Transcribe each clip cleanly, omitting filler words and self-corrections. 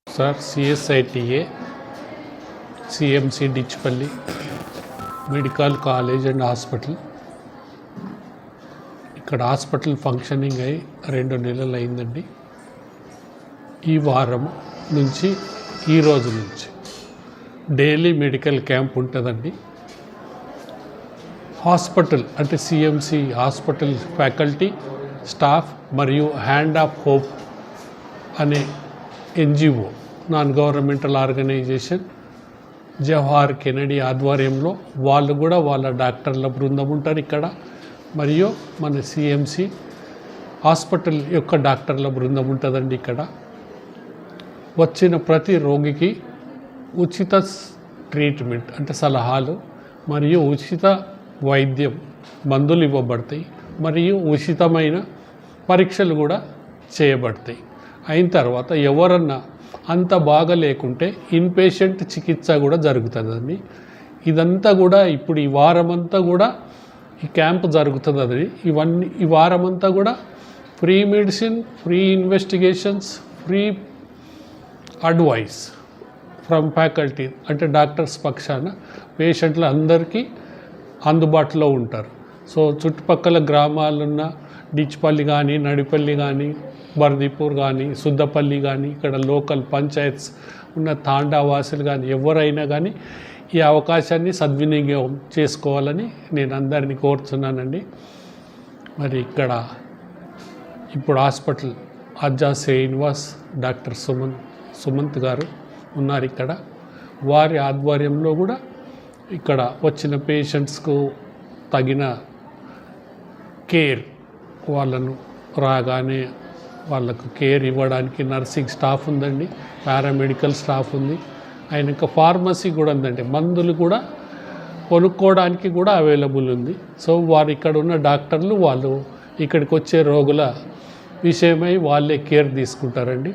Sir CSITA CMC Dichpally medical college and hospital. ఇక్కడ hospital functioning అయ్యి 2 నెలలు అయిందండి. ఈ వారం నుంచి ఈ రోజు నుంచి డైలీ మెడికల్ క్యాంప్ ఉంటుందండి. హాస్పిటల్ అంటే సిఎంసి హాస్పిటల్ ఫ్యాకల్టీ, స్టాఫ్ మరియు హ్యాండ్ ఆఫ్ హోప్ అనే NGO, non governmental organisation, Jawahar Kennedy ఆధ్వర్యంలో వాళ్ళు కూడా వాళ్ళ డాక్టర్ల బృందం ఉంటారు ఇక్కడ. మరియు మన సిఎంసి హాస్పిటల్ యొక్క డాక్టర్ల బృందం ఉంటుందండి ఇక్కడ. వచ్చిన ప్రతి రోగికి ఉచిత ట్రీట్మెంట్ అంటే సలహాలు మరియు ఉచిత వైద్యం, మందులు ఇవ్వబడతాయి మరియు ఉచితమైన పరీక్షలు కూడా చేయబడతాయి. అయిన తర్వాత ఎవరన్నా అంత బాగా లేకుంటే ఇన్పేషెంట్ చికిత్స కూడా జరుగుతుందండి. ఇదంతా కూడా ఇప్పుడు ఈ వారమంతా కూడా ఈ క్యాంప్ జరుగుతుంది. ఈ వారమంతా కూడా free medicine, free investigations, free advice from faculty అంటే డాక్టర్స్ పక్షాన పేషెంట్లు అందరికీ అందుబాటులో ఉంటారు. సో చుట్టుపక్కల గ్రామాలున్న డిచ్పల్లి కానీ, నడిపల్లి కానీ, బర్దీపూర్ కానీ, సుద్దపల్లి కానీ, ఇక్కడ లోకల్ పంచాయత్స్ ఉన్న తాండావాసులు కానీ ఎవరైనా కానీ ఈ అవకాశాన్ని సద్వినియోగం చేసుకోవాలని నేను అందరినీ కోరుతున్నానండి. మరి ఇక్కడ ఇప్పుడు హాస్పిటల్ అజ్జా శ్రీనివాస్, డాక్టర్ సుమంత్ గారు ఉన్నారు ఇక్కడ. వారి ఆధ్వర్యంలో కూడా ఇక్కడ వచ్చిన పేషెంట్స్కు తగిన కేర్, వాళ్ళను రాగానే వాళ్ళకు కేర్ ఇవ్వడానికి నర్సింగ్ స్టాఫ్ ఉందండి, పారామెడికల్ స్టాఫ్ ఉంది. ఆయనకు ఫార్మసీ కూడా ఉందండి, మందులు కూడా కొనుక్కోవడానికి కూడా అవైలబుల్ ఉంది. సో వారు ఇక్కడ ఉన్న డాక్టర్లు వాళ్ళు ఇక్కడికి వచ్చే రోగుల విషయమై వాళ్ళే కేర్ తీసుకుంటారండి.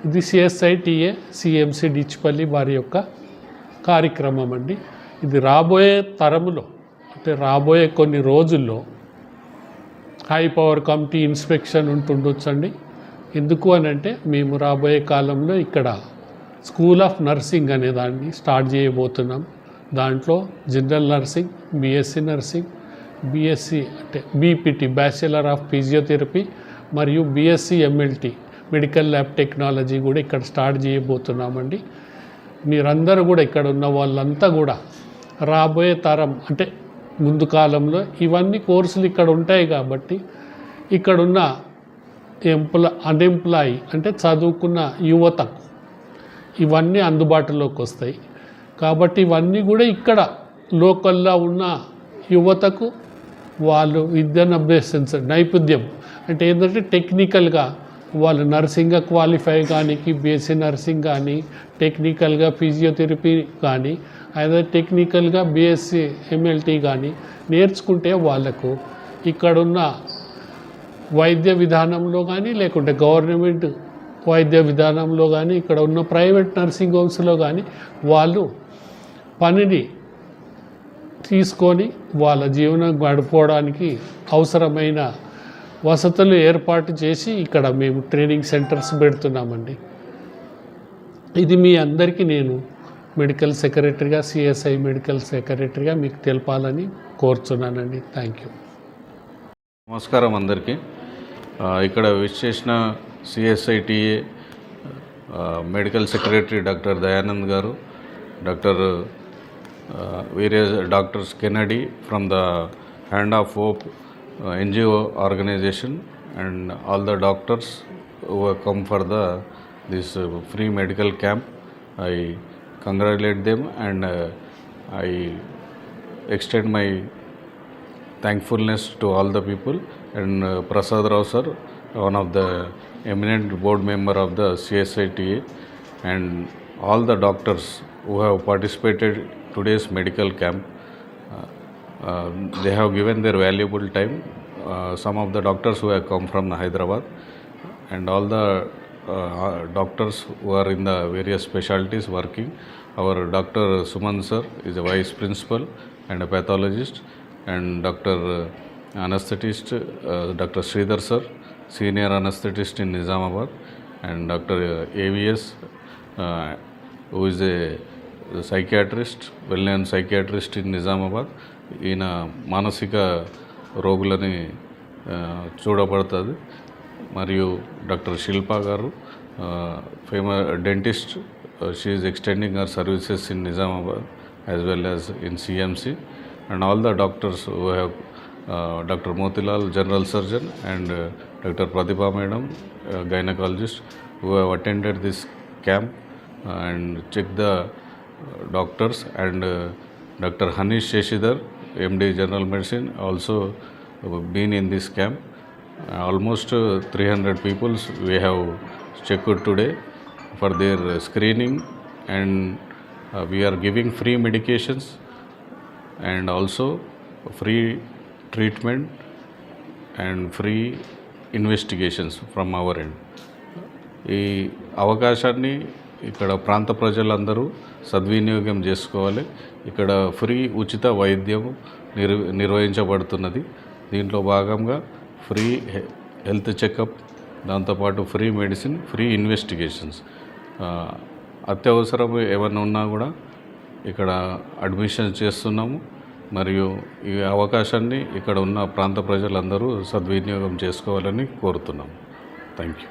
ఇది సిఎస్ఐటిఏ సిఎంసి డిచ్పల్లి వారి యొక్క కార్యక్రమం అండి. ఇది రాబోయే తరములో అంటే రాబోయే కొన్ని రోజుల్లో హై పవర్ కమిటీ ఇన్స్పెక్షన్ ఉంటుండొచ్చండి. ఎందుకు అని అంటే మేము రాబోయే కాలంలో ఇక్కడ స్కూల్ ఆఫ్ నర్సింగ్ అనే దాన్ని స్టార్ట్ చేయబోతున్నాం. దాంట్లో general nursing, BSc nursing, BSc అంటే బీపీటీ బ్యాచిలర్ ఆఫ్ ఫిజియోథెరపీ మరియు BSc MLT medical lab technology కూడా ఇక్కడ స్టార్ట్ చేయబోతున్నామండి. మీరందరూ కూడా ఇక్కడ ఉన్న వాళ్ళంతా కూడా రాబోయే తరం అంటే ముందు కాలంలో ఇవన్నీ కోర్సులు ఇక్కడ ఉంటాయి కాబట్టి ఇక్కడున్న అన్ఎంప్లాయీ అంటే చదువుకున్న యువతకు ఇవన్నీ అందుబాటులోకి వస్తాయి. కాబట్టి ఇవన్నీ కూడా ఇక్కడ లోకల్లో ఉన్న యువతకు వాళ్ళు విద్యను అభ్యసించ నైపుణ్యం అంటే ఏంటంటే టెక్నికల్గా వాళ్ళు నర్సింగ్గా క్వాలిఫై కానీ, బీఎస్సీ నర్సింగ్ కానీ, టెక్నికల్గా ఫిజియోథెరపీ కానీ, అదే టెక్నికల్గా బిఎస్సి ఎంఎల్టీ కానీ నేర్చుకుంటే వాళ్ళకు ఇక్కడున్న వైద్య విధానంలో కానీ లేకుంటే గవర్నమెంట్ వైద్య విధానంలో కానీ ఇక్కడ ఉన్న ప్రైవేట్ నర్సింగ్ హోమ్స్లో కానీ వాళ్ళు పనిని తీసుకొని వాళ్ళ జీవనం గడుపుకోవడానికి అవసరమైన వసతులు ఏర్పాటు చేసి ఇక్కడ మేము ట్రైనింగ్ సెంటర్స్ పెడుతున్నామండి. ఇది మీ అందరికీ నేను మెడికల్ సెక్రటరీగా, సిఎస్ఐ మెడికల్ సెక్రటరీగా మీకు తెలపాలని కోరుతున్నానండి. Thank you. నమస్కారం అందరికీ. ఇక్కడ విచ్చేసిన సిఎస్ఐటిఏ మెడికల్ సెక్రటరీ డాక్టర్ దయానంద్ గారు, doctor doctors Kennedy from the hand of hope NGO organization, and all the doctors who have come for this free medical camp. I congratulate them and I extend my thankfulness to all the people, and Prasad Rao sir, one of the eminent board member of the CSITA, and all the doctors who have participated today's medical camp. They have given their valuable time. Some of the doctors who have come from Hyderabad, and all the doctors who are in the various specialties working. Our Dr. Suman sir is a vice principal and a pathologist, and Dr. Anesthetist, Dr. Sridhar sir, Senior Anesthetist in Nizamabad, and Dr. AVS, who is a psychiatrist, well-known psychiatrist in Nizamabad. ఈయన మానసిక రోగులని చూడబడుతుంది. మరియు doctor Shilpa గారు famous dentist, she is extending our services in Nizamabad as well as in CMC, and all the doctors who have Dr. Motilal, General Surgeon, and Dr. Pratibha Madam, Gynecologist, who have attended this camp and checked the doctors, and Dr. Hanish Sheshidhar, MD General Medicine, also been in this camp. Almost 300 people we have checked today for their screening, and we are giving free medications and also free treatment and free investigations from our end. ఈ అవకాశాన్ని ఇక్కడ ప్రాంత ప్రజలందరూ సద్వినియోగం చేసుకోవాలి. ఇక్కడ free ఉచిత వైద్యం నిర్వహించబడుతున్నది. దీంట్లో భాగంగా ఫ్రీ హెల్త్ చెకప్, దాంతోపాటు ఫ్రీ మెడిసిన్, ఫ్రీ ఇన్వెస్టిగేషన్స్. అత్యవసరం ఏమైనా ఉన్నా కూడా ఇక్కడ అడ్మిషన్ చేస్తున్నాము. మరియు ఈ అవకాశాన్ని ఇక్కడ ఉన్న ప్రాంత ప్రజలందరూ సద్వినియోగం చేసుకోవాలని కోరుతున్నాము. Thank you.